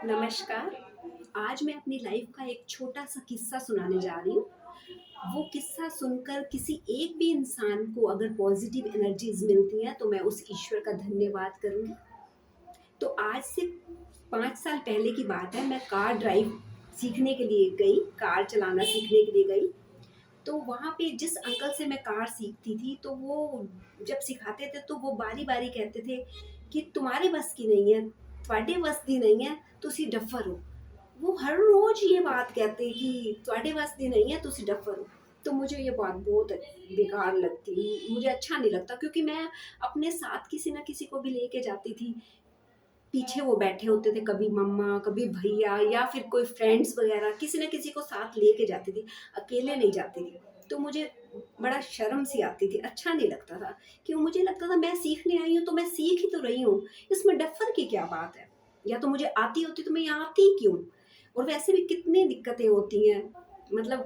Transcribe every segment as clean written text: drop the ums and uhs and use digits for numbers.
नमस्कार। आज मैं अपनी लाइफ का एक छोटा-सा किस्सा सुनाने जा रही हूँ। वो किस्सा सुनकर किसी एक भी इंसान को अगर पॉज़िटिव एनर्जीज़ मिलती हैं, तो मैं उस ईश्वर का धन्यवाद करूँगी। तो आज से 5 साल पहले की बात है, मैं कार ड्राइव सीखने के लिए गई, कार चलाना सीखने के लिए गई। तो वहाँ पे जिस अंकल से मैं कार सीखती थी, तो वो जब सिखाते थे, तो वो बारी-बारी कहते थे कि तुम्हारे बस की नहीं है, ਤੁਹਾਡੇ बस ਦੀ नहीं है, ਤੁਸੀਂ डफ़र हो। वो हर रोज़ ये बात कहते कि ਤੁਹਾਡੇ बस ਦੀ नहीं है, ਤੁਸੀਂ डफ़र हो। तो मुझे ये बात बहुत बेकार लगती, मुझे अच्छा नहीं लगता क्योंकि मैं अपने साथ किसी न किसी को भी लेके जाती थी। पीछे वो बैठे होते थे, कभी मम्मा, कभी भैया या फिर कोई फ्रेंड्स वगैरह, किसी न किसी को साथ लेके जाती थी, अकेले नहीं जाती थी। तो मुझे बड़ा शर्म सी आती थी, अच्छा नहीं लगता था, क्यों मुझे लगता था मैं सीखने आई हूँ तो मैं सीख ही तो रही हूँ, इसमें डफ़र की क्या बात है? या तो मुझे आती होती तो मैं यहाँ आती क्यों? और वैसे भी कितनी दिक्कतें होती हैं, मतलब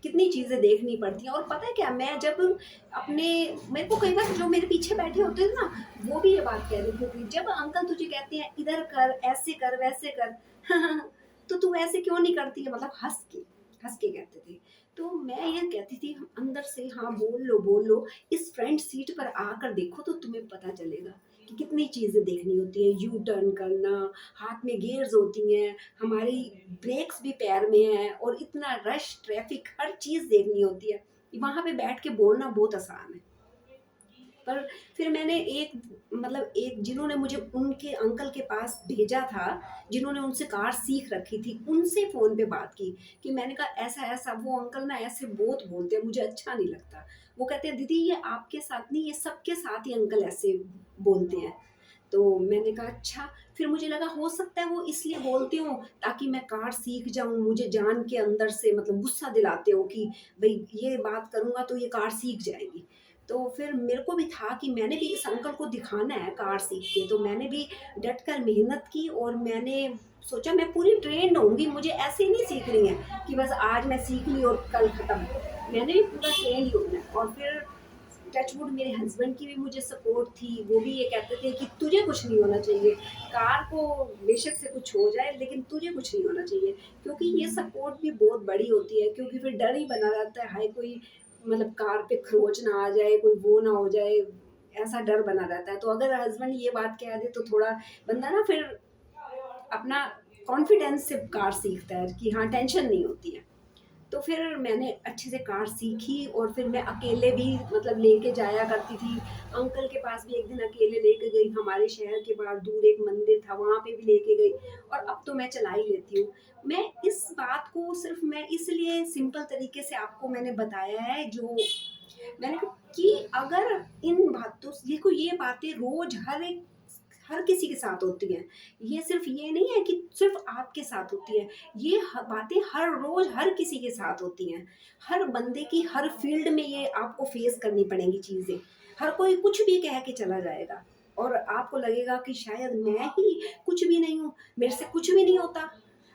कितनी चीज़ें देखनी पड़ती हैं और पता है क्या, मैं जब अपने मेरे को कई बार जो मेरे पीछे बैठे होते थे ना, वो भी ये बात कह रही थी, जब अंकल तुझे कहते हैं इधर कर, ऐसे कर, वैसे कर, तो तू ऐसे क्यों नहीं करती है? मतलब हँस के कहते थे। तो मैं ये कहती थी अंदर से, हाँ बोल लो, इस फ्रंट सीट पर आकर देखो तो तुम्हें पता चलेगा कि कितनी चीज़ें देखनी होती हैं, यू टर्न करना, हाथ में गियर्स होती हैं, हमारी ब्रेक्स भी पैर में हैं और इतना रश, ट्रैफिक, हर चीज़ देखनी होती है। वहाँ पे बैठ के बोलना बहुत आसान है। पर फिर मैंने एक जिन्होंने मुझे उनके अंकल के पास भेजा था, जिन्होंने उनसे कार सीख रखी थी, उनसे फ़ोन पे बात की कि मैंने कहा ऐसा-ऐसा, वो अंकल ना ऐसे बहुत बोलते हैं, मुझे अच्छा नहीं लगता। वो कहते हैं दीदी ये आपके साथ नहीं, ये सबके साथ ही अंकल ऐसे बोलते हैं। तो मैंने कहा अच्छा, फिर मुझे लगा हो सकता है वो इसलिए बोलते हों ताकि मैं कार सीख जाऊँ, मुझे जान के अंदर से मतलब गुस्सा दिलाते हो कि भई ये बात करूँगा तो ये कार सीख जाएगी। तो फिर मेरे को भी था कि मैंने भी इस अंकल को दिखाना है कार सीख के, तो मैंने भी डट कर मेहनत की और मैंने सोचा मैं पूरी ट्रेन्ड होंगी, मुझे ऐसे नहीं सीखनी है कि बस आज मैं सीख ली और कल खत्म। मैंने भी पूरा ट्रेन्ड ही होना है और फिर टचवुड मेरे हस्बैंड की भी मुझे सपोर्ट थी, वो भी ये कहते थे कि तुझे कुछ नहीं होना चाहिए, कार को बेशक से कुछ हो जाए लेकिन तुझे कुछ नहीं होना चाहिए। क्योंकि ये सपोर्ट भी बहुत बड़ी होती है, क्योंकि फिर डर ही बना रहता है, हाय कोई मतलब कार पे खरोच ना आ जाए, कोई वो ना हो जाए, ऐसा डर बना रहता है। तो अगर हस्बैंड ये बात कह दे तो थोड़ा बंदा ना फिर अपना कॉन्फिडेंस से कार सीखता है कि हाँ, टेंशन नहीं होती है। तो फिर मैंने अच्छे से कार सीखी और फिर मैं अकेले भी मतलब लेके जाया करती थी। अंकल के पास भी एक दिन अकेले लेके गई, हमारे शहर के बाहर दूर एक मंदिर था, वहाँ पे भी लेके गई और अब तो मैं चला ही लेती हूँ। मैं इस बात को सिर्फ़ मैं इसलिए सिंपल तरीके से आपको मैंने बताया है, जो मैंने कहा कि अगर इन बातों से देखो, ये बातें रोज़ हर किसी के साथ होती हैं। ये सिर्फ़ ये नहीं है कि सिर्फ़ आपके साथ होती है। ये बातें हर रोज़ हर किसी के साथ होती हैं। हर बंदे की हर फ़ील्ड में ये आपको फ़ेस करनी पड़ेंगी चीज़ें। हर कोई कुछ भी कह के चला जाएगा और आपको लगेगा कि शायद मैं ही कुछ भी नहीं हूँ, मेरे से कुछ भी नहीं होता,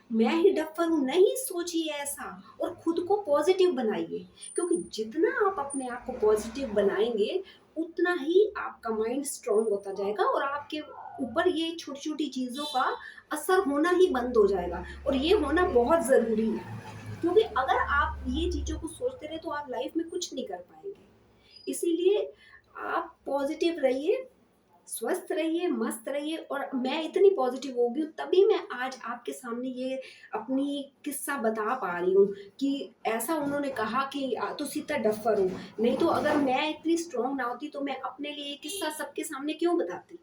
मैं ही डफ़र हूँ। नहीं सोचिए ऐसा और खुद को पॉज़िटिव बनाइए, क्योंकि जितना आप अपने आप को पॉज़िटिव बनाएँगे, उतना ही आपका माइंड स्ट्रॉन्ग होता जाएगा और आपके ऊपर ये छोटी-छोटी चीज़ों का असर होना ही बंद हो जाएगा और ये होना बहुत ज़रूरी है। क्योंकि अगर आप ये चीज़ों को सोचते रहे तो आप लाइफ़ में कुछ नहीं कर पाएँगे। इसीलिए आप पॉज़िटिव रहिए, स्वस्थ रहिए, मस्त रहिए और मैं इतनी पॉज़िटिव हो गई हूँ, तभी मैं आज आपके सामने ये अपनी किस्सा बता पा रही हूँ कि ऐसा उन्होंने कहा कि तुसी तो डफ़र हो। नहीं तो अगर मैं इतनी स्ट्रॉन्ग ना होती तो मैं अपने लिए ये किस्सा सबके सामने क्यों बताती?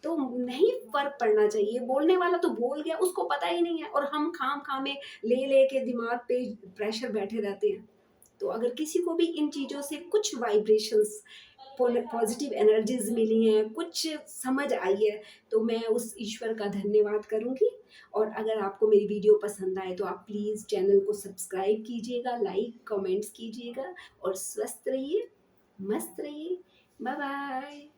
तो नहीं फ़र्क पड़ना चाहिए, बोलने वाला तो बोल गया, उसको पता ही नहीं है और हम खाम-खा में ले के दिमाग पे प्रेशर बैठे रहते हैं। तो अगर किसी को भी इन चीज़ों से कुछ वाइब्रेशंस पॉजिटिव एनर्जीज़ मिली हैं, कुछ समझ आई है, तो मैं उस ईश्वर का धन्यवाद करूँगी और अगर आपको मेरी वीडियो पसंद आए तो आप प्लीज़ चैनल को सब्सक्राइब कीजिएगा, लाइक, कमेंट्स कीजिएगा और स्वस्थ रहिए, मस्त रहिए। बाय-बाय।